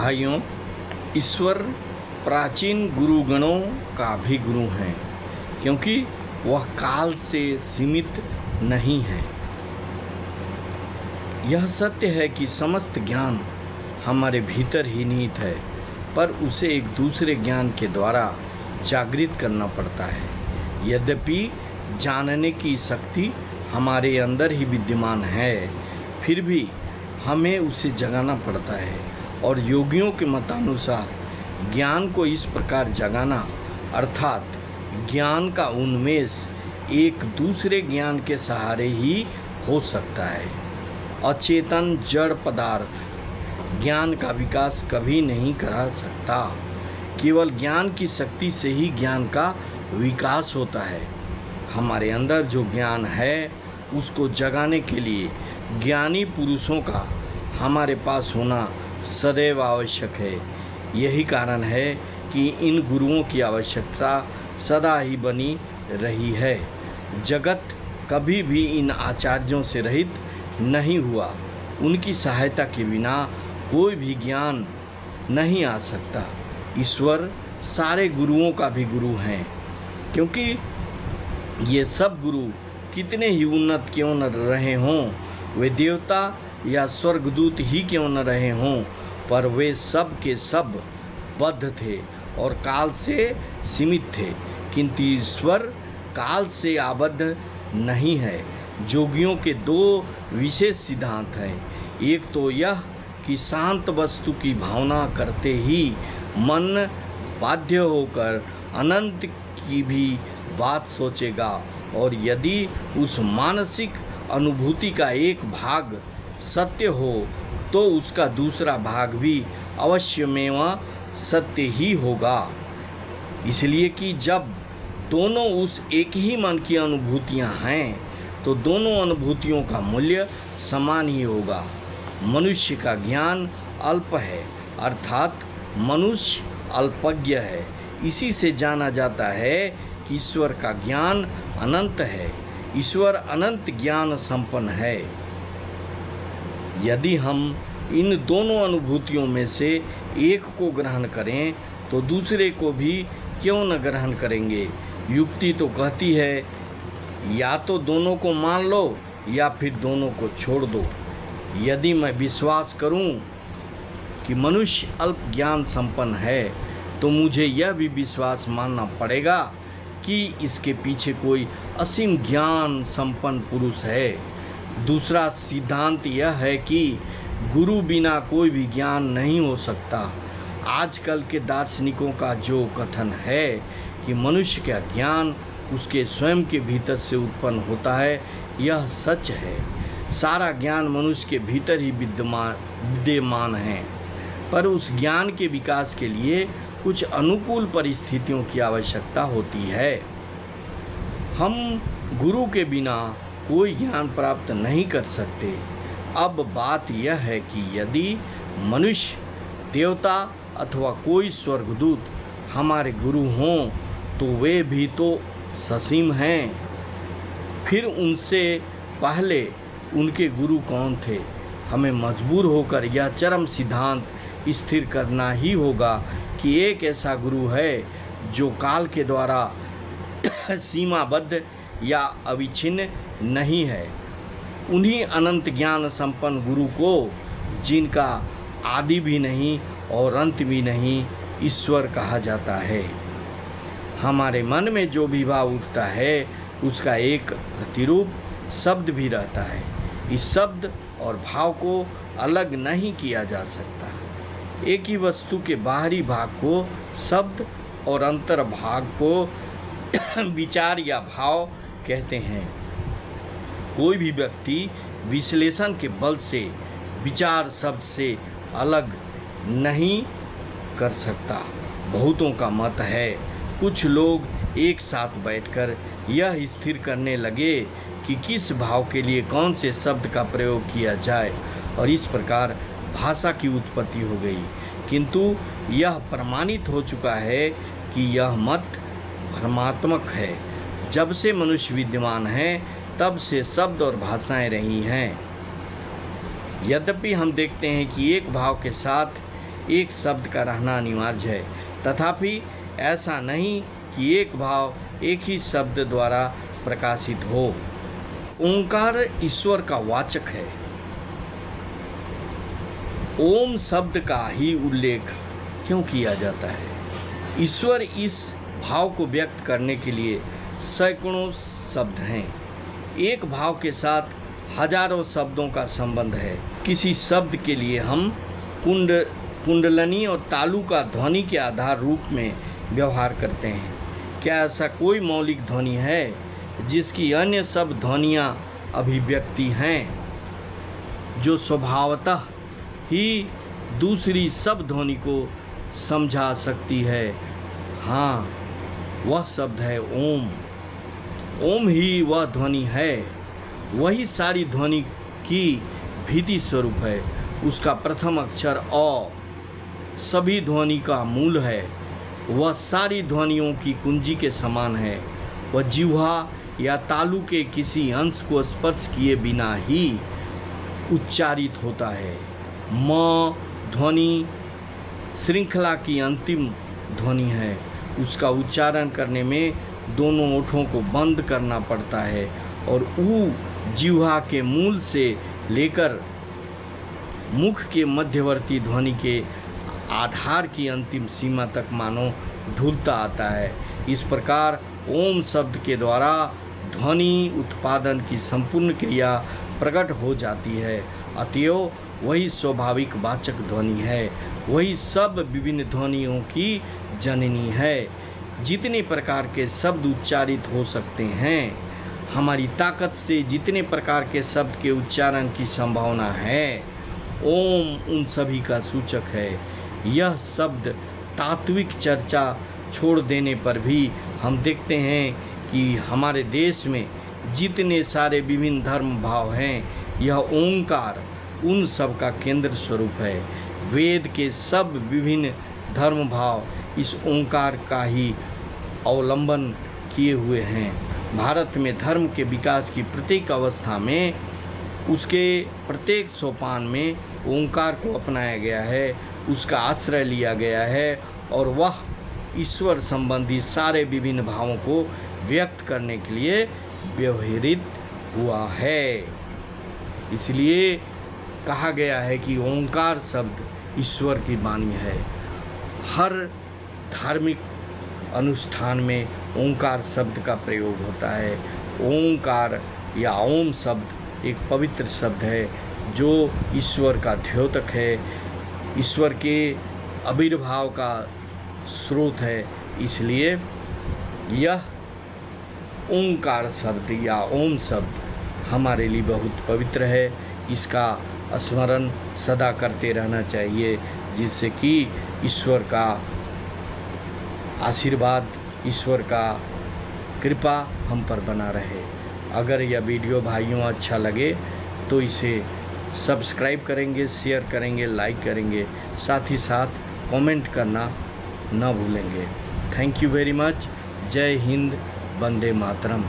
भाइयों, ईश्वर प्राचीन गुरुगणों का भी गुरु हैं, क्योंकि वह काल से सीमित नहीं है। यह सत्य है कि समस्त ज्ञान हमारे भीतर ही निहित है, पर उसे एक दूसरे ज्ञान के द्वारा जागृत करना पड़ता है। यद्यपि जानने की शक्ति हमारे अंदर ही विद्यमान है, फिर भी हमें उसे जगाना पड़ता है। और योगियों के मतानुसार ज्ञान को इस प्रकार जगाना अर्थात ज्ञान का उन्मेष एक दूसरे ज्ञान के सहारे ही हो सकता है। अचेतन जड़ पदार्थ ज्ञान का विकास कभी नहीं करा सकता। केवल ज्ञान की शक्ति से ही ज्ञान का विकास होता है। हमारे अंदर जो ज्ञान है उसको जगाने के लिए ज्ञानी पुरुषों का हमारे पास होना सदैव आवश्यक है। यही कारण है कि इन गुरुओं की आवश्यकता सदा ही बनी रही है। जगत कभी भी इन आचार्यों से रहित नहीं हुआ। उनकी सहायता के बिना कोई भी ज्ञान नहीं आ सकता। ईश्वर सारे गुरुओं का भी गुरु हैं, क्योंकि ये सब गुरु कितने ही उन्नत क्यों न रहे हों, वे देवता या स्वर्गदूत ही क्यों न रहे हों, पर वे सब के सब बद्ध थे और काल से सीमित थे। किंतु ईश्वर काल से आबद्ध नहीं है। योगियों के दो विशेष सिद्धांत हैं। एक तो यह कि शांत वस्तु की भावना करते ही मन बाध्य होकर अनंत की भी बात सोचेगा, और यदि उस मानसिक अनुभूति का एक भाग सत्य हो तो उसका दूसरा भाग भी अवश्यमेव सत्य ही होगा। इसलिए कि जब दोनों उस एक ही मन की अनुभूतियां हैं तो दोनों अनुभूतियों का मूल्य समान ही होगा। मनुष्य का ज्ञान अल्प है, अर्थात मनुष्य अल्पज्ञ है। इसी से जाना जाता है कि ईश्वर का ज्ञान अनंत है। ईश्वर अनंत ज्ञान संपन्न है। यदि हम इन दोनों अनुभूतियों में से एक को ग्रहण करें तो दूसरे को भी क्यों न ग्रहण करेंगे। युक्ति तो कहती है या तो दोनों को मान लो या फिर दोनों को छोड़ दो। यदि मैं विश्वास करूं कि मनुष्य अल्प ज्ञान संपन्न है तो मुझे यह भी विश्वास मानना पड़ेगा कि इसके पीछे कोई असीम ज्ञान संपन्न पुरुष है। दूसरा सिद्धांत यह है कि गुरु बिना कोई भी ज्ञान नहीं हो सकता। आजकल के दार्शनिकों का जो कथन है कि मनुष्य का ज्ञान उसके स्वयं के भीतर से उत्पन्न होता है, यह सच है। सारा ज्ञान मनुष्य के भीतर ही विद्यमान है, पर उस ज्ञान के विकास के लिए कुछ अनुकूल परिस्थितियों की आवश्यकता होती है। हम गुरु के बिना कोई ज्ञान प्राप्त नहीं कर सकते। अब बात यह है कि यदि मनुष्य, देवता अथवा कोई स्वर्गदूत हमारे गुरु हों तो वे भी तो ससीम हैं। फिर उनसे पहले उनके गुरु कौन थे? हमें मजबूर होकर यह चरम सिद्धांत स्थिर करना ही होगा कि एक ऐसा गुरु है जो काल के द्वारा सीमाबद्ध या अविच्छिन्न नहीं है। उन्हीं अनंत ज्ञान संपन्न गुरु को, जिनका आदि भी नहीं और अंत भी नहीं, ईश्वर कहा जाता है। हमारे मन में जो भी भाव उठता है उसका एक प्रतिरूप शब्द भी रहता है। इस शब्द और भाव को अलग नहीं किया जा सकता। एक ही वस्तु के बाहरी भाग को शब्द और अंतर भाग को विचार या भाव कहते हैं। कोई भी व्यक्ति विश्लेषण के बल से विचार शब्द से अलग नहीं कर सकता। बहुतों का मत है, कुछ लोग एक साथ बैठकर यह स्थिर करने लगे कि किस भाव के लिए कौन से शब्द का प्रयोग किया जाए, और इस प्रकार भाषा की उत्पत्ति हो गई। किंतु यह प्रमाणित हो चुका है कि यह मत भ्रमात्मक है। जब से मनुष्य विद्यमान है तब से शब्द और भाषाएं रही हैं। यद्यपि हम देखते हैं कि एक भाव के साथ एक शब्द का रहना अनिवार्य है। तथापि ऐसा नहीं कि एक भाव एक ही शब्द द्वारा प्रकाशित हो। ओंकार ईश्वर का वाचक है। ओम शब्द का ही उल्लेख क्यों किया जाता है? ईश्वर इस भाव को व्यक्त करने के लिए सैकड़ों शब्द हैं। एक भाव के साथ हजारों शब्दों का संबंध है। किसी शब्द के लिए हम कुंडलनी और तालु का ध्वनि के आधार रूप में व्यवहार करते हैं। क्या ऐसा कोई मौलिक ध्वनि है जिसकी अन्य सब ध्वनियाँ अभिव्यक्ति हैं, जो स्वभावतः ही दूसरी सब ध्वनि को समझा सकती है? हाँ, वह शब्द है ओम। ओम ही वह ध्वनि है। वही सारी ध्वनि की भीति स्वरूप है। उसका प्रथम अक्षर अ सभी ध्वनि का मूल है। वह सारी ध्वनियों की कुंजी के समान है। वह जिह्वा या तालु के किसी अंश को स्पर्श किए बिना ही उच्चारित होता है। म ध्वनि श्रृंखला की अंतिम ध्वनि है। उसका उच्चारण करने में दोनों ओठों को बंद करना पड़ता है और ऊ जिह्वा के मूल से लेकर मुख के मध्यवर्ती ध्वनि के आधार की अंतिम सीमा तक मानो ढूलता आता है। इस प्रकार ओम शब्द के द्वारा ध्वनि उत्पादन की संपूर्ण क्रिया प्रकट हो जाती है। अतएव वही स्वाभाविक वाचक ध्वनि है। वही सब विभिन्न ध्वनियों की जननी है। जितने प्रकार के शब्द उच्चारित हो सकते हैं, हमारी ताकत से जितने प्रकार के शब्द के उच्चारण की संभावना है, ओम उन सभी का सूचक है। यह शब्द तात्विक चर्चा छोड़ देने पर भी हम देखते हैं कि हमारे देश में जितने सारे विभिन्न धर्म भाव हैं, यह ओंकार उन सब का केंद्र स्वरूप है। वेद के सब विभिन्न धर्म भाव इस ओंकार का ही अवलंबन किए हुए हैं। भारत में धर्म के विकास की प्रत्येक अवस्था में उसके प्रत्येक सोपान में ओंकार को अपनाया गया है, उसका आश्रय लिया गया है और वह ईश्वर संबंधी सारे विभिन्न भावों को व्यक्त करने के लिए व्यवहारित हुआ है। इसलिए कहा गया है कि ओंकार शब्द ईश्वर की वाणी है। हर धार्मिक अनुष्ठान में ओंकार शब्द का प्रयोग होता है। ओंकार या ओम शब्द एक पवित्र शब्द है जो ईश्वर का द्योतक है, ईश्वर के आविर्भाव का स्रोत है। इसलिए यह ओंकार शब्द या ओम शब्द हमारे लिए बहुत पवित्र है। इसका स्मरण सदा करते रहना चाहिए, जिससे कि ईश्वर का आशीर्वाद, ईश्वर का कृपा हम पर बना रहे। अगर यह वीडियो भाइयों अच्छा लगे तो इसे सब्सक्राइब करेंगे, शेयर करेंगे, लाइक करेंगे, साथ ही साथ कमेंट करना न भूलेंगे। Thank you very much. जय हिंद, वंदे मातरम।